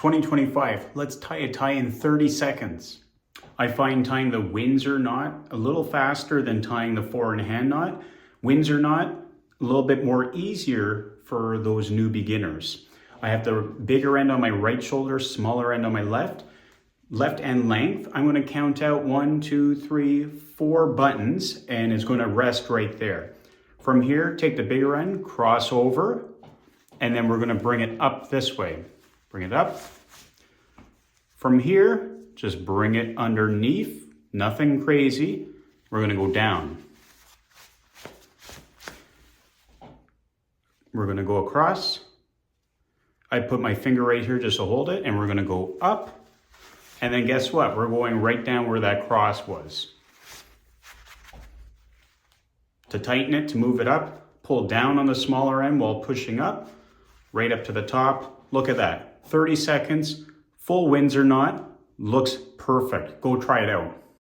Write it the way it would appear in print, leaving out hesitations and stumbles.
2025, let's tie a tie in 30 seconds. I find tying the Windsor knot a little faster than tying the 4-in-hand knot. Windsor knot, a little bit more easier for those new beginners. I have the bigger end on my right shoulder, smaller end on my left end length. I'm going to count out 1, 2, 3, 4 buttons and it's going to rest right there. From here, take the bigger end, cross over, and then we're going to bring it up this way. Bring it up. From here, just bring it underneath, nothing crazy. We're going to go down. We're going to go across. I put my finger right here just to hold it, and we're going to go up. And then guess what? We're going right down where that cross was. To tighten it, to move it up, pull down on the smaller end while pushing up, right up to the top. Look at that. 30 seconds, full Windsor knot, looks perfect. Go try it out.